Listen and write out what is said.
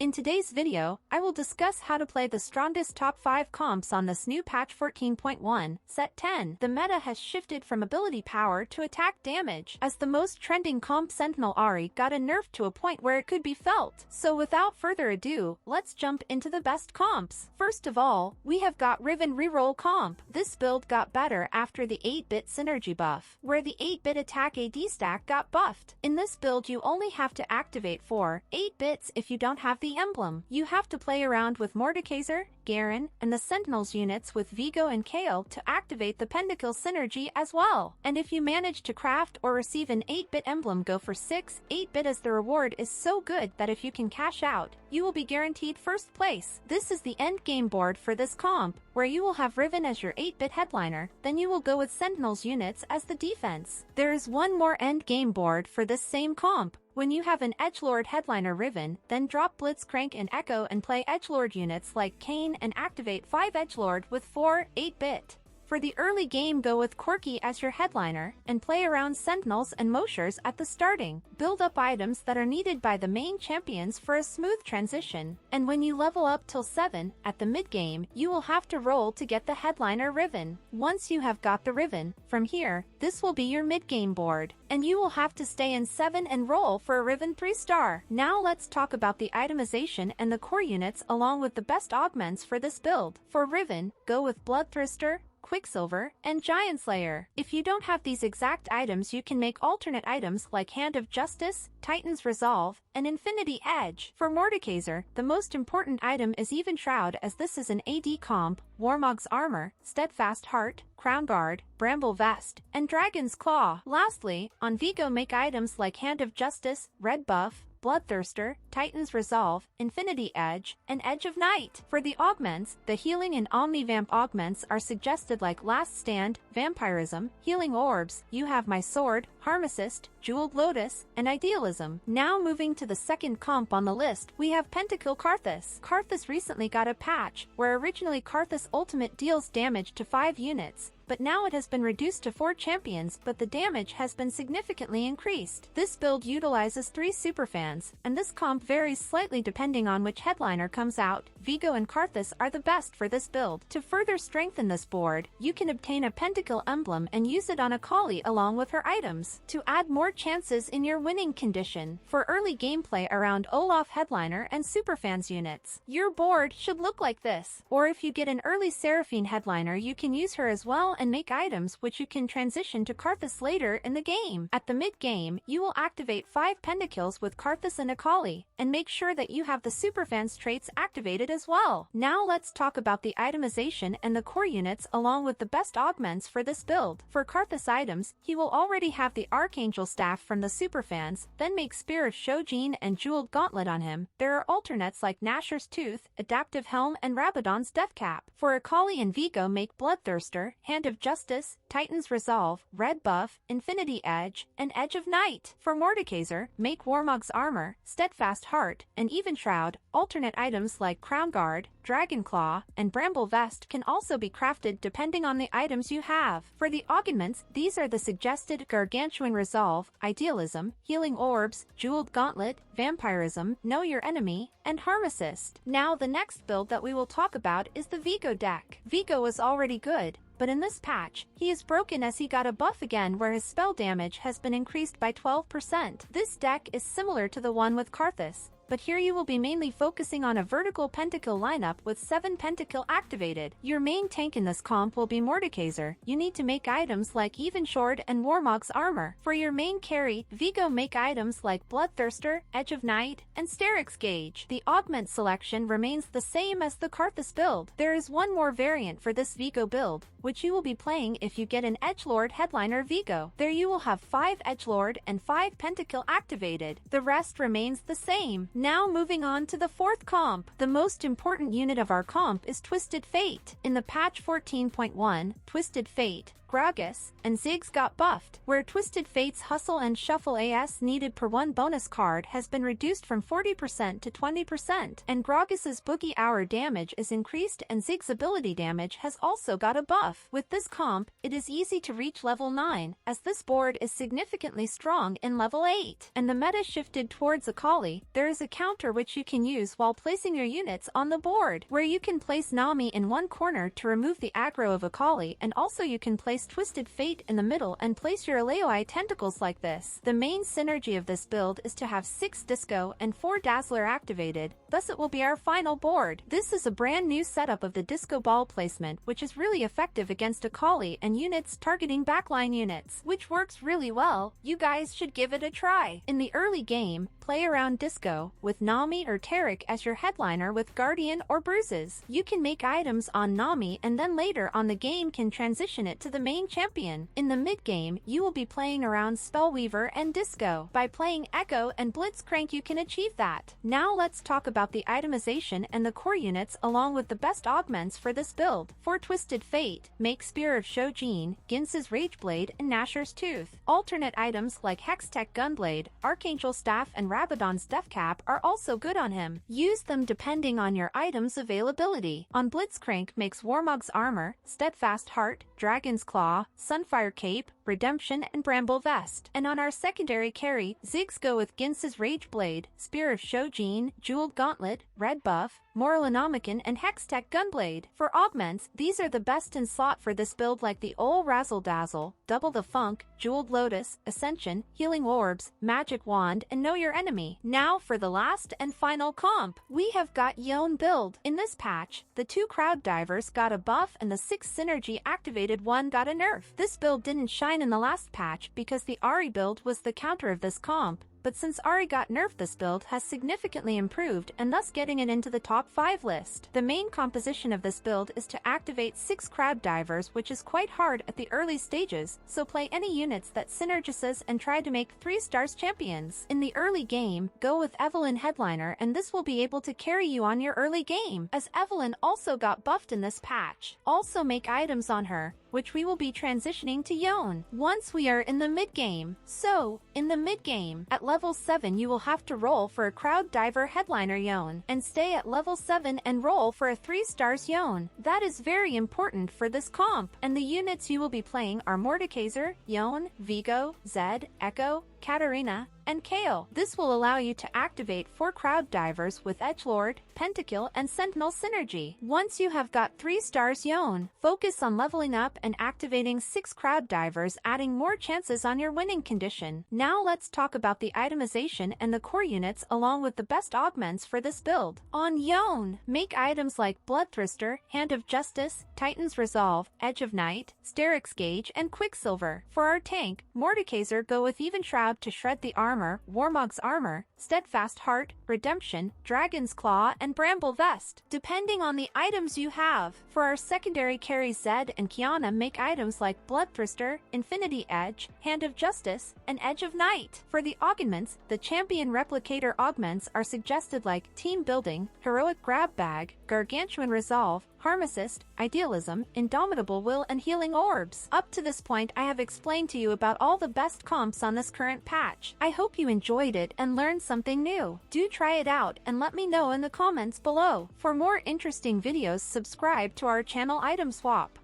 In today's video, I will discuss how to play the strongest top 5 comps on this new patch 14.1, set 10. The meta has shifted from ability power to attack damage, as the most trending comp Sentinel Ahri got a nerf to a point where it could be felt. So without further ado, let's jump into the best comps. First of all, we have got Riven Reroll comp. This build got better after the 8-bit synergy buff, where the 8-bit attack AD stack got buffed. In this build you only have to activate 8 bits if you don't have the emblem. You have to play around with Mordekaiser, Garen, and the Sentinels units with VGO and Kayle to activate the Pentacle synergy as well. And if you manage to craft or receive an 8-bit emblem, go for 6. 8-bit as the reward is so good that if you can cash out, you will be guaranteed first place. This is the end game board for this comp, where you will have Riven as your 8-bit headliner, then you will go with Sentinels units as the defense. There is one more end game board for this same comp. When you have an Edgelord headliner Riven, then drop Blitzcrank and Echo and play Edgelord units like Kayn and activate 5 Edgelord with 4 8-bit. For the early game, go with Corki as your headliner, and play around Sentinels and Moshers at the starting. Build up items that are needed by the main champions for a smooth transition. And when you level up till 7, at the mid-game, you will have to roll to get the headliner Riven. Once you have got the Riven, from here, this will be your mid-game board, and you will have to stay in 7 and roll for a Riven 3-star. Now let's talk about the itemization and the core units along with the best augments for this build. For Riven, go with Bloodthirster, Quicksilver, and Giant Slayer. If you don't have these exact items, you can make alternate items like Hand of Justice, Titan's Resolve, and Infinity Edge. For Mordekaiser, the most important item is Even Shroud, as this is an AD comp, Warmog's Armor, Steadfast Heart, Crown Guard, Bramble Vest, and Dragon's Claw. Lastly, on VGO, make items like Hand of Justice, Red Buff, Bloodthirster, Titan's Resolve, Infinity Edge, and Edge of Night. For the augments, the healing and Omnivamp augments are suggested like Last Stand, Vampirism, Healing Orbs, You Have My Sword, Harm Assist, Jeweled Lotus, and Idealism. Now moving to the second comp on the list, we have Pentacle Karthus. Karthus recently got a patch, where originally Karthus Ultimate deals damage to 5 units, but now it has been reduced to 4 champions, but the damage has been significantly increased. This build utilizes 3 superfans, and this comp varies slightly depending on which headliner comes out. VGO and Karthus are the best for this build. To further strengthen this board, you can obtain a Pentacle emblem and use it on Akali along with her items, to add more chances in your winning condition. For early gameplay around Olaf headliner and superfans units, your board should look like this. Or if you get an early Seraphine headliner, you can use her as well and make items which you can transition to Karthus later in the game. At the mid-game, you will activate 5 Pentacles with Karthus and Akali, and make sure that you have the Superfans traits activated as well. Now let's talk about the itemization and the core units along with the best augments for this build. For Karthus items, he will already have the Archangel Staff from the Superfans, then make Spear of Shojin and Jeweled Gauntlet on him. There are alternates like Nashor's Tooth, Adaptive Helm, and Rabadon's Death Cap. For Akali and VGO, make Bloodthirster, Hand of Justice, Titan's Resolve, Red Buff, Infinity Edge, and Edge of Night. For Mordekaiser, make Warmog's Armor, Steadfast Heart, and Even Shroud. Alternate items like Crown Guard, Dragon Claw, and Bramble Vest can also be crafted depending on the items you have. For the augments, these are the suggested Gargantuan Resolve, Idealism, Healing Orbs, Jeweled Gauntlet, Vampirism, Know Your Enemy, and Harm Assist. Now the next build that we will talk about is the VGO deck. VGO is already good, but in this patch, he is broken as he got a buff again where his spell damage has been increased by 12%. This deck is similar to the one with Karthus, but here you will be mainly focusing on a vertical Pentacle lineup with 7 Pentacle activated. Your main tank in this comp will be Mordekaiser. You need to make items like Even Shroud and Warmog's Armor. For your main carry, VGO, make items like Bloodthirster, Edge of Night, and Sterix Gauge. The augment selection remains the same as the Karthus build. There is one more variant for this VGO build, which you will be playing if you get an Edgelord headliner VGO. There you will have 5 Edgelord and 5 Pentacle activated. The rest remains the same. Now moving on to the fourth comp. The most important unit of our comp is Twisted Fate. In the patch 14.1, Twisted Fate, Gragas, and Ziggs got buffed, where Twisted Fate's Hustle and Shuffle AS needed per 1 bonus card has been reduced from 40% to 20%, and Gragas's Boogie Hour damage is increased and Ziggs' ability damage has also got a buff. With this comp, it is easy to reach level 9, as this board is significantly strong in level 8. And the meta shifted towards Akali. There is a counter which you can use while placing your units on the board, where you can place Nami in one corner to remove the aggro of Akali, and also you can place Twisted Fate in the middle and place your Aleoi tentacles like this. The main synergy of this build is to have 6 Disco and 4 Dazzler activated, thus it will be our final board. This is a brand new setup of the Disco Ball placement, which is really effective against Akali and units targeting backline units, which works really well. You guys should give it a try. In the early game, play around Disco, with Nami or Taric as your headliner with Guardian or Bruises. You can make items on Nami and then later on the game can transition it to the main champion. In the mid-game, you will be playing around Spellweaver and Disco. By playing Echo and Blitzcrank you can achieve that. Now let's talk about the itemization and the core units along with the best augments for this build. For Twisted Fate, make Spear of Shojin, Ginz's Rageblade, and Nashor's Tooth. Alternate items like Hextech Gunblade, Archangel Staff, and Rabadon's Deathcap are also good on him. Use them depending on your item's availability. On Blitzcrank makes Warmog's Armor, Steadfast Heart, Dragon's Claw, Sunfire Cape, Redemption, and Bramble Vest. And on our secondary carry, Ziggs go with Ginz's Rageblade, Spear of Shojin, Jeweled Gauntlet, Red Buff, Moralonomicon, and Hextech Gunblade. For augments, these are the best in slot for this build, like the Ol Razzle Dazzle, Double the Funk, Jeweled Lotus, Ascension, Healing Orbs, Magic Wand, and Know Your Enemy. Now for the last and final comp, we have got Yon Build. In this patch, the 2 Crowd Divers got a buff and the 6 Synergy activated one got a nerf. This build didn't shine in the last patch because the Ahri build was the counter of this comp, but since Ahri got nerfed, this build has significantly improved and thus getting it into the top 5 list. The main composition of this build is to activate 6 Crowd Divers, which is quite hard at the early stages, so play any units that synergizes and try to make 3 stars champions. In the early game, go with Evelynn Headliner, and this will be able to carry you on your early game, as Evelynn also got buffed in this patch. Also make items on her, which we will be transitioning to Yon once we are in the mid-game. So, in the mid-game, at level 7 you will have to roll for a Crowd Diver Headliner Yon, and stay at level 7 and roll for a 3 stars Yon. That is very important for this comp, and the units you will be playing are Mordekaiser, Yon, Vigo, Zed, Echo, Katarina, and Kayle. This will allow you to activate 4 Crowd Divers with Edgelord, Pentakill, and Sentinel synergy. Once you have got 3 stars Yon, focus on leveling up and activating 6 Crowd Divers, adding more chances on your winning condition. Now let's talk about the itemization and the core units along with the best augments for this build. On Yon, make items like Bloodthirster, Hand of Justice, Titan's Resolve, Edge of Night, Sterix Gauge, and Quicksilver. For our tank, Mordekaiser, go with Even Shroud to shred the armor, Warmog's Armor, Steadfast Heart, Redemption, Dragon's Claw, and Bramble Vest, depending on the items you have. For our secondary carry, Zed and Kiana make items like Bloodthirster, Infinity Edge, Hand of Justice, and Edge of Night. For the augments, the Champion Replicator augments are suggested like Team Building, Heroic Grab Bag, Gargantuan Resolve, Harmacist, Idealism, Indomitable Will, and Healing Orbs. Up to this point, I have explained to you about all the best comps on this current patch. I hope you enjoyed it and learned something new. Do try it out and let me know in the comments below. For more interesting videos, subscribe to our channel Item Swap.